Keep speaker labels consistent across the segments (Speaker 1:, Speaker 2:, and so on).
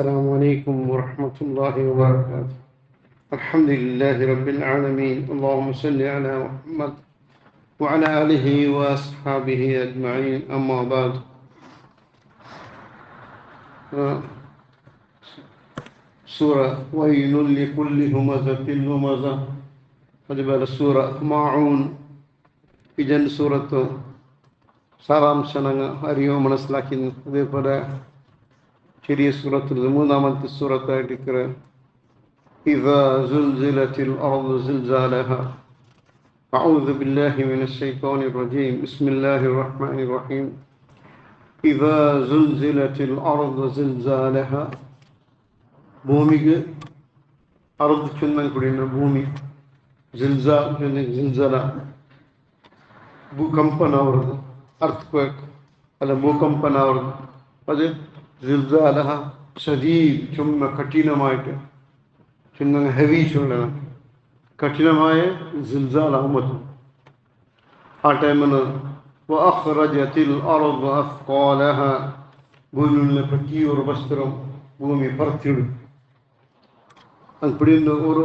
Speaker 1: السلام عليكم ورحمة الله وبركاته. الحمد لله رب العالمين. اللهم صل على محمد وعلى آله وأصحابه أجمعين. أما بعد. سورة ويل لكل همزة لمزة. അതുപോലെ സൂറ മാഊൻ ഇജൻ സൂറത്ത് സാരാംശനങ്ങ് അറിയോ മനസ്സിലാക്കി. അതേപോലെ ചെറിയ സൂറത്തിൽ മൂന്നാമത്തെ സൂറത്തായിട്ട് إذا زلزلت الأرض زلزالها. أعوذ بالله من الشيطان الرجيم. بسم الله الرحمن الرحيم. إذا زلزلت الأرض زلزالها. ഭൂമിക്ക് അർദ് ചുന്നം കൂടിയാണ്. ഭൂമി ജിൽസല ഭൂകമ്പന അവർക്ക് അർത്ത്ക്വേക്ക് അല്ല ഭൂകമ്പന അവർക്ക് അത് ജിൽസാലഹ ശദീദ് ചുമ്മ കഠിനമായിട്ട് ചുന്ന ഹെവി ചുള്ളണം കഠിനമായ ജിൽസാലാകുമ്പോൾ ആ ടൈമിന് വഅഖ്റജത്തിൽ അർദ് അസ്ഖാലഹ ഭൂമിയിലെ പറ്റിയൊരു വസ്ത്രം ഭൂമി പറത്തിയിടും. അപ്പിടിന്ന് ഒരു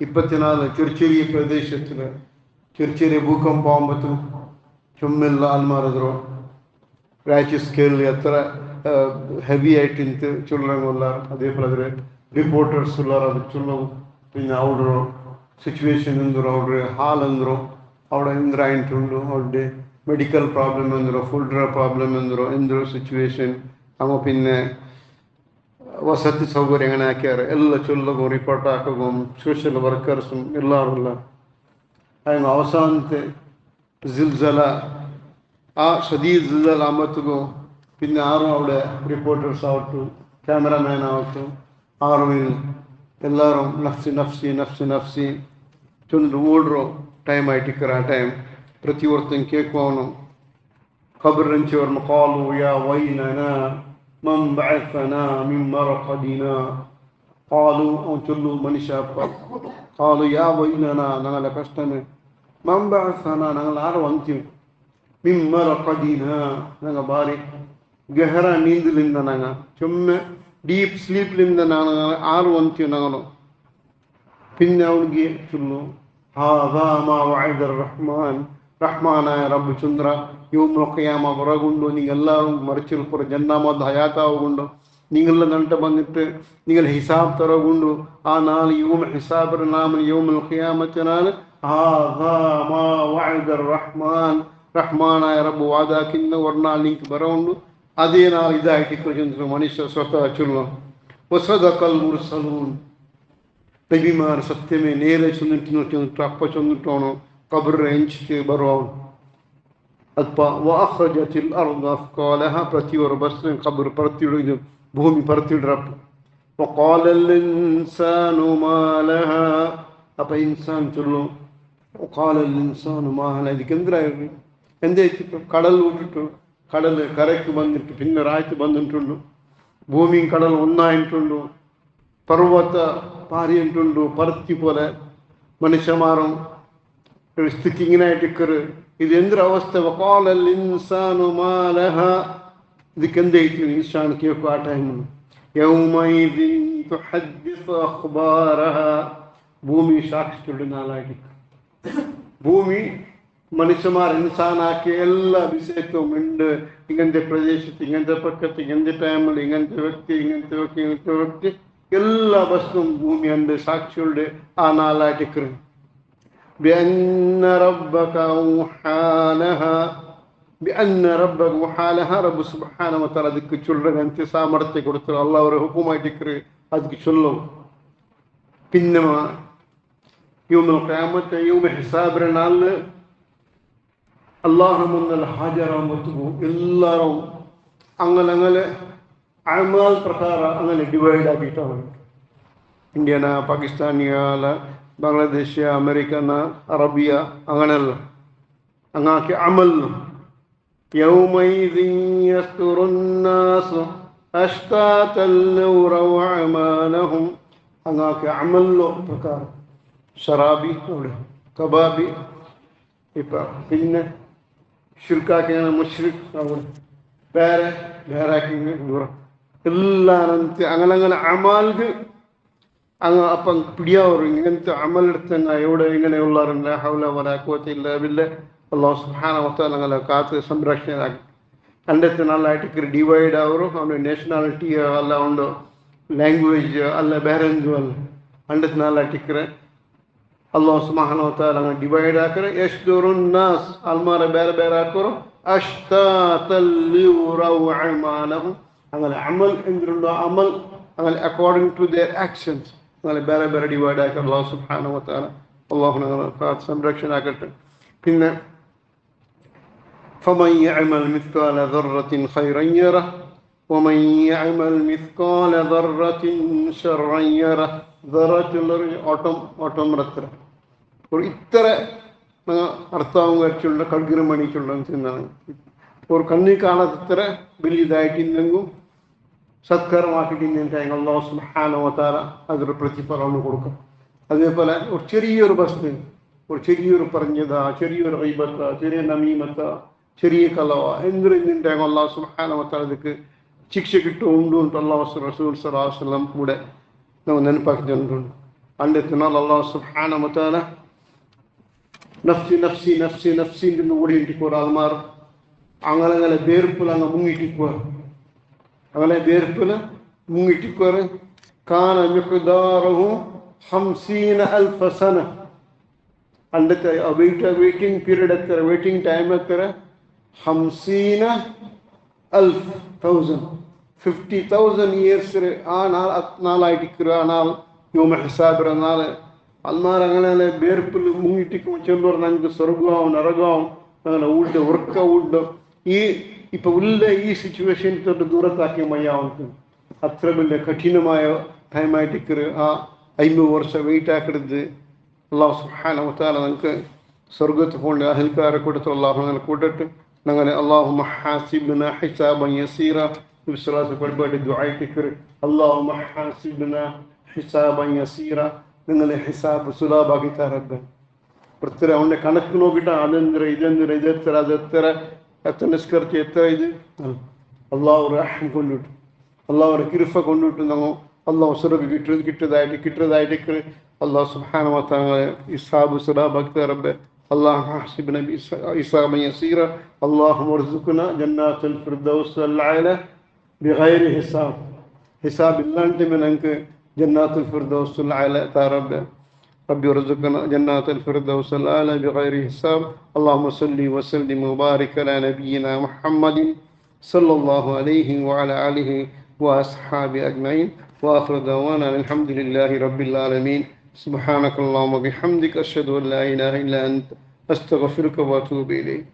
Speaker 1: 24 ചെറിയ പ്രദേശത്തിൽ ചെറിയ ഭൂകമ്പം ആകുമ്പോഴത്തും ചുമ്മെല്ലാം ആൽമാറിದ್ರು രാജ്യ സ്കെയിലിൽ എത്ര ഹെവി ആയിട്ട് ചൊല്ലങ്ങുള്ള അതേപോലെ അതിൽ റിപ്പോർട്ടേഴ്സ് ഉള്ളവർ അത് ചൊല്ലവും. പിന്നെ അവിടെ സിറ്റുവേഷൻ എന്തിರೋ അവിടെ ഹാൾ എന്തിರೋ അവിടെ എന്തിരായിട്ടുണ്ടോ അവരുടെ മെഡിക്കൽ പ്രോബ്ലം എന്തിರೋ ഫുഡ് പ്രോബ്ലം എന്തിರೋ സിറ്റുവേഷൻ അങ്ങ് പിന്നെ വസതി സൗകര്യം എങ്ങനെ ആക്കിയാറ് എല്ലാ ചൊല്ലവും റിപ്പോർട്ടാക്കുകയും സോഷ്യൽ വർക്കേഴ്സും എല്ലാവരുമില്ല. അതിന് അവസാനത്തെ ജിൽസല ആ ഷദീദ് ജിൽസല ആകുമ്പോഴത്തേക്കും പിന്നെ ആറും അവിടെ റിപ്പോർട്ടേഴ്സ് ആവട്ടും ക്യാമറമാൻ ആവട്ടും ആറും എല്ലാവരും നഫ്സി നഫ്സി നഫ്സി നഫ്സി ചൊല്ലിട്ട് ഓടുറോ ടൈം ആയിട്ടിക്കറ ആ ടൈം ಪ್ರತಿ ಒರ್ತಂಗೆ ಕೇಳ್ಕೋನು ಖಬರ್ ರಂಚಿ ಅವ್ರನ್ನ ಕಾಲು ಯಾ ವೈಲನ من بعثنا من مرقدنا قالوا أنتلو منشا قالوا يا ويلنا نغلا كشتنا من بعثنا نغلا عروانتي من مرقدنا نغلا باري ഗഹറ നീന്തലിಂದ നങ്ങ ചുമ്മ ഡീപ്പ് സ്ലീപ്പിലിಂದ ನಾನು ആറുವಂತಿ നങ്ങലോ. പിന്നെ അവനിക്ക് ചൊല്ലു ഹാദാ മാ വഅദ റഹ്മാൻ റഹ്മാനായ റബ്ബ് ചന്ദ്ര യൗമുൽ ഖിയാമ ಹೊರಗೊಂಡು ನೀವೆಲ್ಲರೂ ಮರಚಿಲ್ಪುರ ಜನ್ನಾಮದ ಹಯಾತಾವುಗೊಂಡು ನೀವೆಲ್ಲ ನಂಟ ಬಂದಿಟ್ಟು നിങ്ങൾ ഹിസാബ് തറಗೊಂಡು ആ നാൾ യൗമ ഹിസാബർ നാമ യൗമുൽ ഖിയാമത്തിനാണ് ഹാദാ മാ വഅദ റഹ്മാൻ റഹ്മാനായ റബ്ബ് വാദാക്കിന്ന വർനാൾ നിങ്ങൾക്ക് ബറവുണ്ട് അതേ നാൾ ഇതായിട്ട് മനുഷ്യ സ്വതः ചൊല്ലും വസദഖൽ മുർസലൂൻ നബിമാർ സത്യമേ നേരെ ചൊന്നിട്ട് അപ്പ ചൊന്നിട്ടാണോ കബർ എഞ്ചിട്ട് ബറവും. അപ്പ വഅഖ്റജത്തിൽ അർദ് അസ്ഖാലഹ പ്രതിയൊരു ബസ്സും ഖബർ പറത്തിയിടും ഭൂമി പറത്തിയിടറപ്പ്. വഖാലൽ ഇൻസാനു മാ ലഹാ അപ്പ ഇൻസാൻ ചൊല്ലും വഖാലൽ ഇൻസാനു മാ ലഹാ ഇതിക്കെന്തരായിരുന്നു എന്തേ കടൽ വിട്ടിട്ടു കടൽ കരയ്ക്ക് വന്നിട്ട് പിന്നെ രാത്രി വന്നിട്ടുണ്ടു ഭൂമി കടൽ ഒന്നായിട്ടുണ്ടു പർവ്വത പാരിയിട്ടുണ്ടു പറത്തി പോലെ മനുഷ്യന്മാരും സ്ഥിതി ഇങ്ങനായിട്ടിക്കറ് ഇത് എന്തൊരവസ്ഥ. വഖാലൽ ഇൻസാനു മാ ലഹാ ഇതിക്കെന്തേറ്റു ഇൻസാൻ കേൾക്കും ആ ടൈമിൽ യൗമൈദിൻ തുഹദ്ദിസു അഖ്ബാറഹ ഭൂമി സാക്ഷിയുടെ നാളായിട്ട് ഭൂമി മനുഷ്യന്മാർ ഇൻസാനാക്കിയ എല്ലാ വിഷയത്വം ഉണ്ട്. ഇങ്ങനത്തെ പ്രദേശത്ത് ഇങ്ങനത്തെ പക്കത്ത് ഇങ്ങനത്തെ ടൈമിൽ ഇങ്ങനത്തെ വ്യക്തി എല്ലാ വസ്തുവും ഭൂമിയുണ്ട് സാക്ഷികളുടെ ആ നാളായിട്ട് بأن ربك أوحى لها بأن ربك أوحى لها رب سبحانه وتعالى ಅದಕ್ಕೆ ಚೊಲ್ಲಗ ಅಂತ ಸಾಮರ್ಥ್ಯ ಕೊಡ್ತಾರೆ. ಅಲ್ಲ ಅವರ ಹುಕುಮಾಟಿಕ್ರೆ ಅದಕ್ಕೆ ಚೊಲ್ಲೋ. പിന്നെ യൗമുൽ ഖിയാമത്ത് യൗമ ഹിസാബിന്റെ നാളിൽ അല്ലാഹു മുന്നിൽ ഹാജരാകുമ്പോൾ എല്ലാവരും അങ്ങനെ അമൽ പ്രകാരം അങ്ങനെ ഡിവൈഡ് ആക്കിയിട്ടാണ്. ഇന്ത്യന പാകിസ്ഥാനിയാല ബാംഗ്ലാദേശ് അമേരിക്കന അറബിയ അങ്ങനെയല്ല അങ്ങാക്കി അമൽ യൗമൈദിൻ യസ്തുറുന്നാസു അഷ്താതൽ നൗറ വഅമാലഹും അങ്ങാക്കി അമലോ പ്രകാരം ഷറാബി കബാബി ഇപ്പം പിന്നെ ഷിർക്കാക്കിയാണ് മുഷ്രിഖ് അവിടെ ಬೇರೆ ಬೇರೆ ಹಾಕಿ ದೂರ എല്ലാനಂತೆ അങ്ങനെ അമാൽക്ക് അങ്ങ് അപ്പം പിടിയാവറും ഇങ്ങനത്തെ അമലെടുത്തങ്ങ എവിടെ ഇങ്ങനെയുള്ളവരുണ്ട് ഹൗല വലാ ഖുവത ഇല്ലാ ബില്ലാഹ് അല്ലാഹു സുബ്ഹാനഹു വ തആല ഞങ്ങളെ കാത്ത് സംരക്ഷണയാക്കി അണ്ടത്തെ നല്ലതായിട്ട് ഡിവൈഡ് ആവറും അവൻ്റെ നാഷണാലിറ്റി അല്ല ഉണ്ട് ಲ್ಯಾಂಗ್ವೇಜ್ ಅಲ್ಲ ಬೇರೆಂದು ಅಲ್ಲ ಅಂಡತ್ ನಾಲ್ಟಿಕ್ರೆ ಅಲ್ಲಾಹ್ ಸುಬ್ಹಾನಹು ವ ತಆಲಾ ಡಿವೈಡ್ ಹಾಕರೆ ಯಶ್ದುರು ನಾಸ್ ಅಲ್ಮಾರ ಬೇರೆ ಬೇರೆ ಹಾಕೋರು ಅಷ್ತಾತಲ್ ಲಿಯುರೌ ಅಮಾಲಹು അങ്ങനെ അമൽ എന്നുള്ള അമൽ അങ്ങനെ അക്കോർഡിംഗ് ടു ദെയർ ആക്ഷൻസ് അങ്ങനെ ಬೇರೆ ಬೇರೆ ഡിവൈഡ് ആക്കി അല്ലാഹു സുബ്ഹാനഹു വ തആല അല്ലാഹു ഞങ്ങളെ സംരക്ഷണയാക്കട്ടെ. പിന്നെ فمن يعمل مثقال ذرة خيرا يره ومن يعمل مثقال ذرة شرا يره ذرة ഓട്ടം റത്ര ഒരു ഇത്ര അർത്ഥവും വരച്ചുള്ള കൽഗിരമണിക്കുള്ള എന്നാണ് ഒരു കണ്ണി കാണാത്തത്ര വലിയതായിട്ടില്ലെങ്കിലും സത്കരമാക്കിയിട്ടില്ലെങ്കിൽ അല്ലാഹു സുബ്ഹാനഹു വ തആല അതൊരു പ്രതിഫലം കൊടുക്കും. അതേപോലെ ഒരു ചെറിയൊരു പ്രശ്നം ഒരു ചെറിയൊരു പറഞ്ഞതാ ചെറിയൊരു ഗൈബത്താ ചെറിയ നമീമത്താ ചെറിയ കലവ എന്തിൻ്റെ അല്ലാഹു സുബ്ഹാനഹു വ തആല ಅದಕ್ಕೆ ಶಿಕ್ಷೆ കിട്ടും ഉണ്ട് ಅಂತ അല്ലാഹു റസൂൽ സല്ലല്ലാഹു അലൈഹി വസല്ലം കൂടെ ನಾವು ನೆನಪಾക്കി തന്നിട്ടുണ്ട്. അണ്ടത്തിനാൽ അല്ലാഹു സുബ്ഹാനഹു വ തആല നഫ്സി നഫ്സി നഫ്സി നഫ്സി എന്ന് കൂടി ഇട്ടിക്കോർ ആൾമാർ അങ്ങനെ ಬೇರ್ಪುಲ അങ്ങ് മുങ്ങിട്ടിക്കോർ അങ്ങനെ ಬೇರ್ಪುಲ മുങ്ങിട്ടിക്കോർ കാന മിഖ്ദാറുഹു 50000 സന അണ്ടത്തെ വെയിറ്റിംഗ് പീരീഡ് എത്ര വെയിറ്റിംഗ് ടൈം എത്ര 50,000 ഇയേഴ്സ് ആ നാളായിട്ടിക്കുക ആ നാൾ യോമ ഹിസാബിറ നാള് അൽമാർ അങ്ങനെ ಬೇರ್ಪುಲ್ മുങ്ങിട്ടിക്കും ചെല്ലുവർ ഞങ്ങൾക്ക് സ്വർഗവും നരകവും അങ്ങനെ ഊട്ട് ഉറക്ക ഊട്ട് ഈ ഇപ്പൊ ഉള്ള ഈ സിറ്റുവേഷൻ തൊട്ട് ദൂരത്താക്കി മയ്യാവുന്നത് അത്ര വലിയ കഠിനമായ ടൈമായിട്ടിക്കർ ആ 50 വർഷം വെയിറ്റ് ആക്കരുത്. അല്ലാഹു സുബ്ഹാനഹു വ തആല നമുക്ക് സ്വർഗത്ത് കൊണ്ട് അഹൽക്കാരെ കൊടുത്ത് അല്ലാഹു അങ്ങനെ കൂട്ടട്ടെ. അങ്ങനെ അല്ലാഹുമ്മ ഹാസിബ്നാ ഹിസാബൻ യസീറ വിശ്വാസ പടിപാടി ദുആയിട്ടിക്കർ അല്ലാഹുമ്മ ഹാസിബ്നാ ഹിസാബൻ യസീറ നിങ്ങളെ ഹിസാബ് സുലഭാക്കി തരട്ടെ. പ്രത്യേക അവൻ്റെ കണക്ക് നോക്കിയിട്ട് അതെന്തര ഇതെന്തര ഇതെത്ര അതെത്ര എത്ര നിഷ്കർത്തി എത്ര ഇത് അള്ളാഹു റഹ്മ കൊണ്ടിട്ട് അള്ളാഹുടെ കിരുഫ കൊണ്ടിട്ട് നമ്മൾ അള്ളാഹു സ്വർഗ്ഗം കിട്ടതായിട്ട് അള്ളാഹു സുബ്ഹാനഹു വ തആല ഹിസാബ് സുലഭാക്കി തരട്ടെ. اللهم حسبنا بإصابة يسيرة اللهم ارزقنا جنات الفردوس الأعلى بغير حساب الله أنت من أنك جنات الفردوس الأعلى يا رب ربي ارزقنا جنات الفردوس الأعلى بغير حساب. اللهم صل وسلم وبارك على نبينا محمد صلى الله عليه وعلى آله وأصحابه أجمعين وآخر دعوانا الحمد لله رب العالمين. سبحانك اللهم وبحمدك أشهد أن لا إله إلا أنت أستغفرك وأتوب إليك.